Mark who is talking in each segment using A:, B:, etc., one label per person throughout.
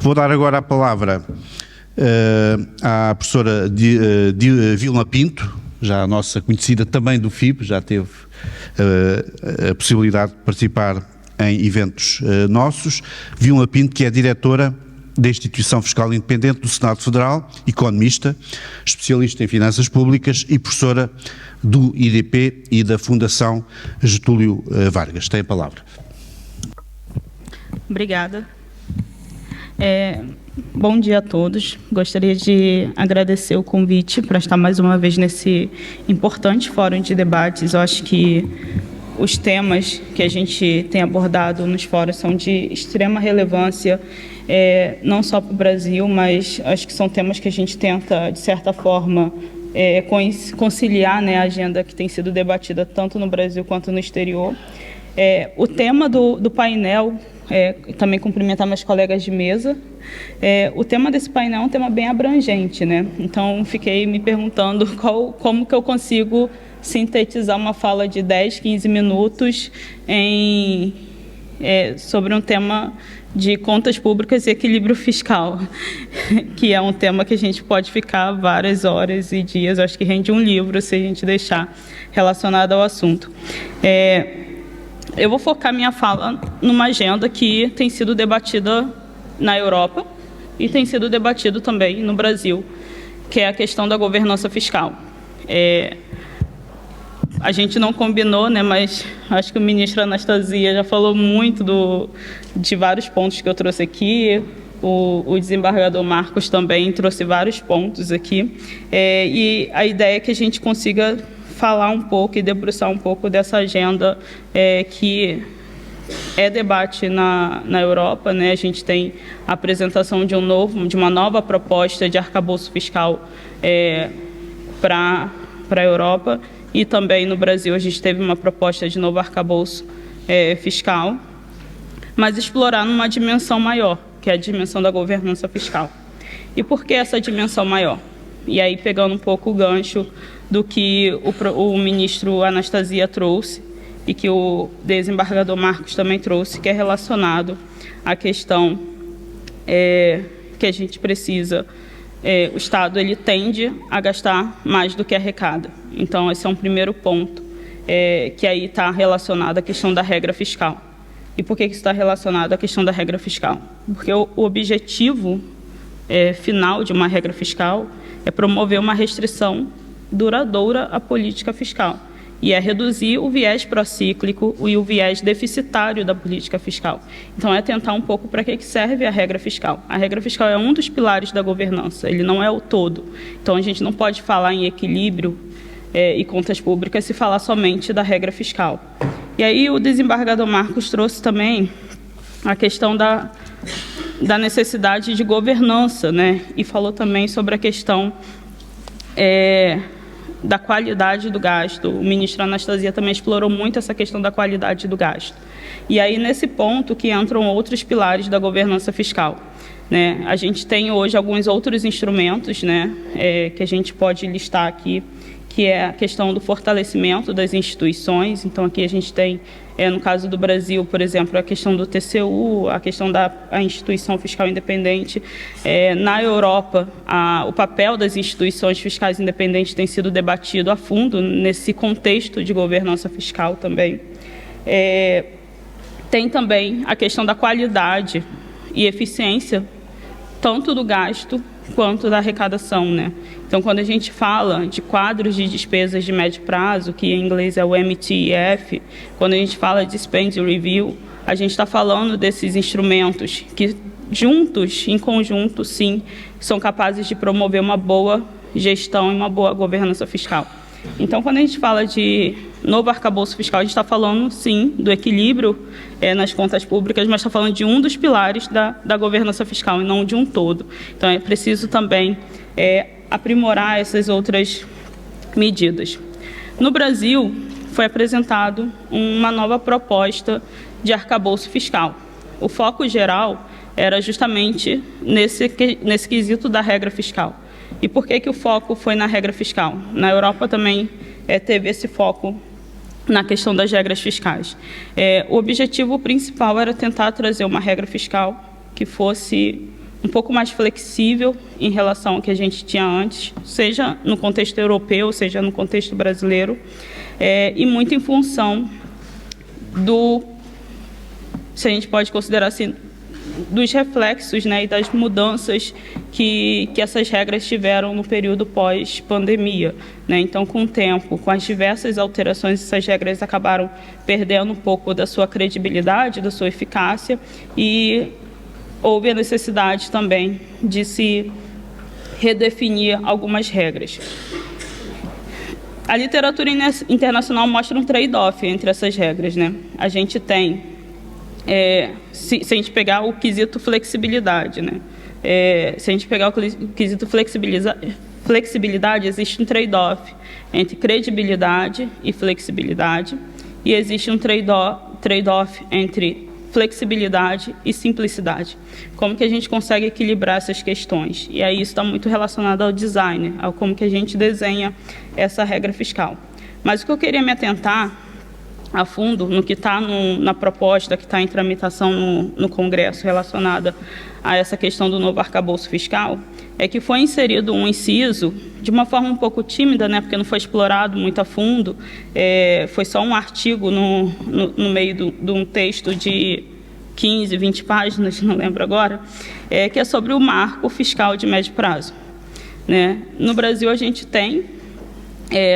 A: Vou dar agora a palavra à professora Vilma Pinto, já a nossa conhecida também do FIB, já teve a possibilidade de participar em eventos nossos. Vilma Pinto, que é diretora da Instituição Fiscal Independente do Senado Federal, economista, especialista em finanças públicas e professora do IDP e da Fundação Getúlio Vargas. Tem a palavra.
B: Obrigada. Bom dia a todos. Gostaria de agradecer o convite para estar mais uma vez nesse importante fórum de debates. Eu acho que os temas que a gente tem abordado nos fóruns são de extrema relevância, não só para o Brasil, mas acho que são temas que a gente tenta, de certa forma, conciliar, né, a agenda que tem sido debatida tanto no Brasil quanto no exterior. O tema do painel, também cumprimentar meus colegas de mesa, o tema desse painel é um tema bem abrangente, né? Então, fiquei me perguntando como que eu consigo sintetizar uma fala de 10, 15 minutos sobre um tema de contas públicas e equilíbrio fiscal, que é um tema que a gente pode ficar várias horas e dias, acho que rende um livro se a gente deixar relacionado ao assunto. Eu vou focar minha fala numa agenda que tem sido debatida na Europa e tem sido debatido também no Brasil, que é a questão da governança fiscal. A gente não combinou, né, mas acho que o ministro Anastasia já falou muito de vários pontos que eu trouxe aqui. O desembargador Marcos também trouxe vários pontos aqui. E a ideia é que a gente consiga falar um pouco e debruçar um pouco dessa agenda que é debate na Europa, né? A gente tem a apresentação de uma nova proposta de arcabouço fiscal para a Europa, e também no Brasil a gente teve uma proposta de novo arcabouço fiscal, mas explorar numa dimensão maior, que é a dimensão da governança fiscal. E por que essa dimensão maior? E aí, pegando um pouco o gancho do que o ministro Anastasia trouxe e que o desembargador Marcos também trouxe, que é relacionado à questão que a gente precisa, o Estado ele tende a gastar mais do que arrecada. Então, esse é um primeiro ponto, que aí está relacionado à questão da regra fiscal. E por que isso está relacionado à questão da regra fiscal? Porque o objetivo final de uma regra fiscal é promover uma restrição duradoura à política fiscal, e é reduzir o viés procíclico e o viés deficitário da política fiscal. Então, é tentar um pouco para que serve a regra fiscal. A regra fiscal é um dos pilares da governança, ele não é o todo. Então, a gente não pode falar em equilíbrio e contas públicas se falar somente da regra fiscal. E aí, o desembargador Marcos trouxe também a questão da necessidade de governança, né? E falou também sobre a questão da qualidade do gasto. O ministro Anastasia também explorou muito essa questão da qualidade do gasto. E aí, nesse ponto que entram outros pilares da governança fiscal, né? A gente tem hoje alguns outros instrumentos, né, que a gente pode listar aqui, que é a questão do fortalecimento das instituições. Então, aqui a gente tem, no caso do Brasil, por exemplo, a questão do TCU, a questão da instituição fiscal independente. Na Europa, o papel das instituições fiscais independentes tem sido debatido a fundo nesse contexto de governança fiscal também. Tem também a questão da qualidade e eficiência, tanto do gasto quanto da arrecadação, né? Então, quando a gente fala de quadros de despesas de médio prazo, que em inglês é o MTF, quando a gente fala de Spend Review, a gente está falando desses instrumentos que, juntos, em conjunto, sim, são capazes de promover uma boa gestão e uma boa governança fiscal. Então, quando a gente fala de novo arcabouço fiscal, a gente está falando, sim, do equilíbrio nas contas públicas, mas está falando de um dos pilares da governança fiscal e não de um todo. Então, é preciso também aprimorar essas outras medidas. No Brasil, foi apresentado uma nova proposta de arcabouço fiscal. O foco geral era justamente nesse quesito da regra fiscal. E por que o foco foi na regra fiscal? Na Europa também teve esse foco na questão das regras fiscais. O objetivo principal era tentar trazer uma regra fiscal que fosse um pouco mais flexível em relação ao que a gente tinha antes, seja no contexto europeu, seja no contexto brasileiro, e muito em função se a gente pode considerar assim, dos reflexos, né, e das mudanças que essas regras tiveram no período pós-pandemia, né? Então, com o tempo, com as diversas alterações, essas regras acabaram perdendo um pouco da sua credibilidade, da sua eficácia, e houve a necessidade também de se redefinir algumas regras. A literatura internacional mostra um trade-off entre essas regras, né? A gente tem, se a gente pegar o quesito flexibilidade, né? Se a gente pegar o quesito flexibilidade, existe um trade-off entre credibilidade e flexibilidade, e existe um trade-off entre flexibilidade e simplicidade. Como que a gente consegue equilibrar essas questões? E aí isso está muito relacionado ao design, ao como que a gente desenha essa regra fiscal. Mas o que eu queria me atentar a fundo no que está na proposta que está em tramitação no Congresso relacionada a essa questão do novo arcabouço fiscal, é que foi inserido um inciso de uma forma um pouco tímida, né, porque não foi explorado muito a fundo, foi só um artigo no meio de um texto de 15, 20 páginas, não lembro agora, que é sobre o marco fiscal de médio prazo, né? No Brasil a gente tem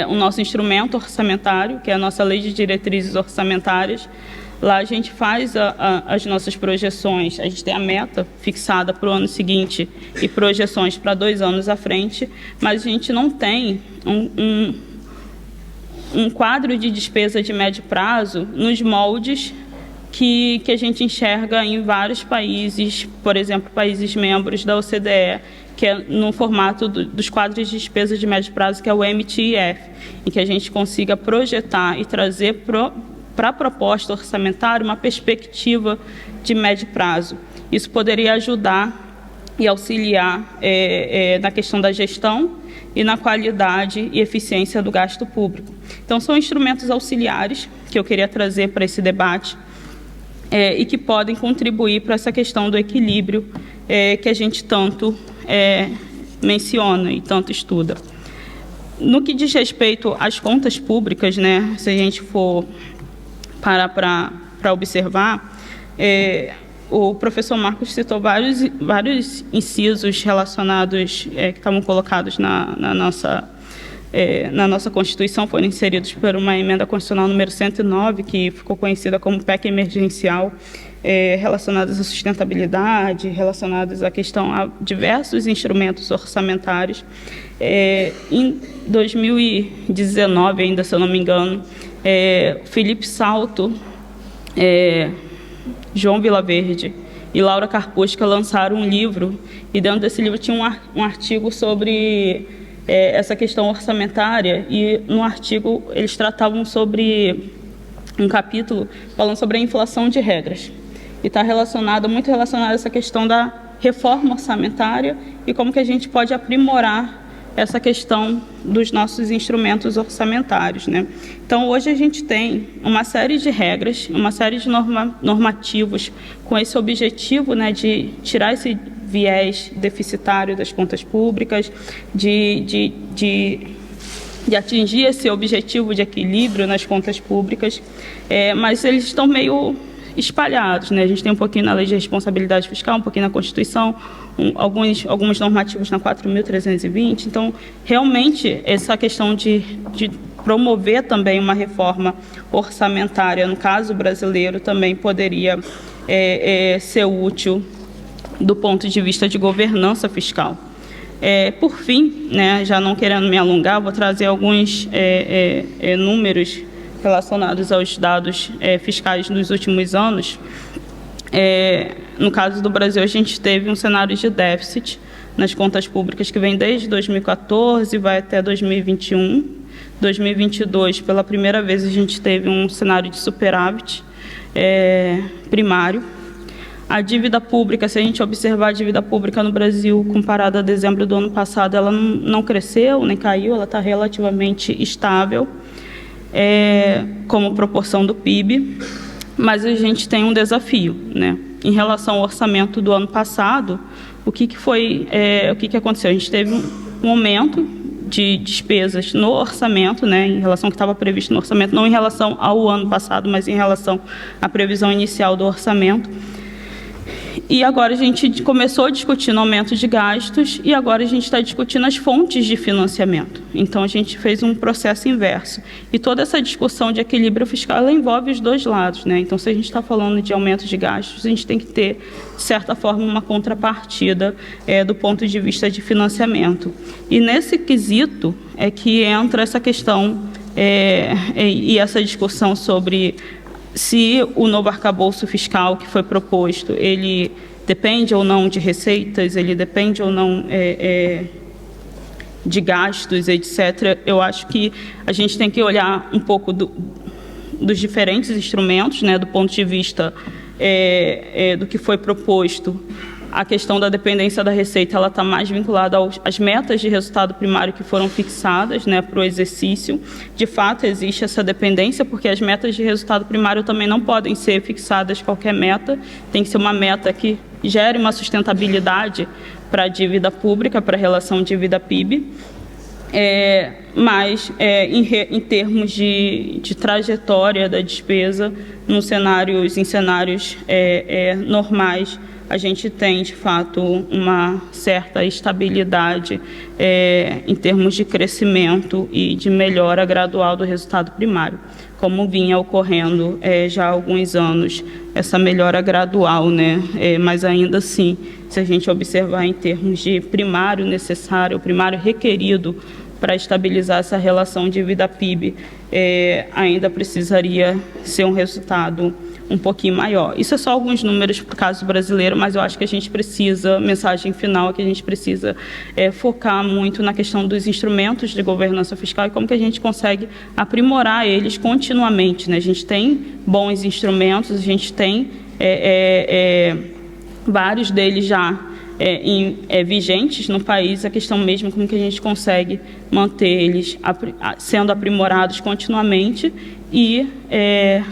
B: o nosso instrumento orçamentário, que é a nossa Lei de Diretrizes Orçamentárias. Lá a gente faz as nossas projeções, a gente tem a meta fixada para o ano seguinte e projeções para 2 anos à frente, mas a gente não tem um quadro de despesa de médio prazo nos moldes que a gente enxerga em vários países, por exemplo, países membros da OCDE, que é no formato dos quadros de despesa de médio prazo, que é o MTIF, em que a gente consiga projetar e trazer para a proposta orçamentária uma perspectiva de médio prazo. Isso poderia ajudar e auxiliar na questão da gestão e na qualidade e eficiência do gasto público. Então, são instrumentos auxiliares que eu queria trazer para esse debate e que podem contribuir para essa questão do equilíbrio que a gente tanto menciona e tanto estuda. No que diz respeito às contas públicas, né, se a gente for parar para observar, o professor Marcos citou vários incisos relacionados, que estavam colocados na nossa Constituição, foram inseridos por uma emenda constitucional número 109, que ficou conhecida como PEC emergencial, relacionadas à sustentabilidade, relacionadas à questão a diversos instrumentos orçamentários. Em 2019, ainda, se eu não me engano, Felipe Salto, João Vilaverde e Laura Carpusca lançaram um livro, e dentro desse livro tinha um artigo sobre essa questão orçamentária, e no artigo eles tratavam sobre um capítulo falando sobre a inflação de regras, e está muito relacionado a essa questão da reforma orçamentária e como que a gente pode aprimorar essa questão dos nossos instrumentos orçamentários, né? Então, hoje a gente tem uma série de regras, uma série de normativos com esse objetivo, né, de tirar esse viés deficitário das contas públicas, de atingir esse objetivo de equilíbrio nas contas públicas, mas eles estão meio espalhados, né? A gente tem um pouquinho na Lei de Responsabilidade Fiscal, um pouquinho na Constituição, alguns normativos na 4.320. Então, realmente, essa questão de promover também uma reforma orçamentária, no caso brasileiro, também poderia ser útil do ponto de vista de governança fiscal. Por fim, né, já não querendo me alongar, vou trazer alguns números relacionados aos dados fiscais nos últimos anos. No caso do Brasil, a gente teve um cenário de déficit nas contas públicas que vem desde 2014 e vai até 2021. 2022, pela primeira vez, a gente teve um cenário de superávit primário. A dívida pública, se a gente observar a dívida pública no Brasil comparada a dezembro do ano passado, ela não cresceu nem caiu, ela está relativamente estável como proporção do PIB, mas a gente tem um desafio, né? em relação ao orçamento do ano passado, o que aconteceu? A gente teve um aumento de despesas no orçamento, né, em relação ao que estava previsto no orçamento, não em relação ao ano passado, mas em relação à previsão inicial do orçamento. E agora a gente começou a discutir no aumento de gastos e agora a gente está discutindo as fontes de financiamento. Então, a gente fez um processo inverso. E toda essa discussão de equilíbrio fiscal, ela envolve os dois lados, né? Então, se a gente está falando de aumento de gastos, a gente tem que ter, de certa forma, uma contrapartida do ponto de vista de financiamento. E nesse quesito é que entra essa questão e essa discussão sobre se o novo arcabouço fiscal que foi proposto, ele depende ou não de receitas, ele depende ou não de gastos, etc. Eu acho que a gente tem que olhar um pouco dos diferentes instrumentos, né, do ponto de vista do que foi proposto. A questão da dependência da receita, ela está mais vinculada às metas de resultado primário que foram fixadas, né, para o exercício. De fato, existe essa dependência, porque as metas de resultado primário também não podem ser fixadas qualquer meta, tem que ser uma meta que gere uma sustentabilidade para a dívida pública, para a relação dívida-PIB. Mas, em termos de trajetória da despesa, em cenários normais, a gente tem, de fato, uma certa estabilidade em termos de crescimento e de melhora gradual do resultado primário, como vinha ocorrendo já há alguns anos, essa melhora gradual, né? Mas ainda assim, se a gente observar em termos de primário necessário, primário requerido para estabilizar essa relação dívida-PIB, ainda precisaria ser um resultado um pouquinho maior. Isso é só alguns números para o caso brasileiro, mas eu acho que a gente precisa, mensagem final, é que a gente precisa focar muito na questão dos instrumentos de governança fiscal e como que a gente consegue aprimorar eles continuamente, né? A gente tem bons instrumentos, a gente tem vários deles já vigentes no país, a questão mesmo como que a gente consegue manter eles sendo aprimorados continuamente e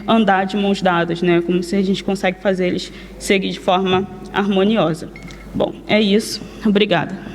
B: andar de mãos dadas, né? Como se a gente consegue fazer eles seguir de forma harmoniosa. Bom, é isso. Obrigada.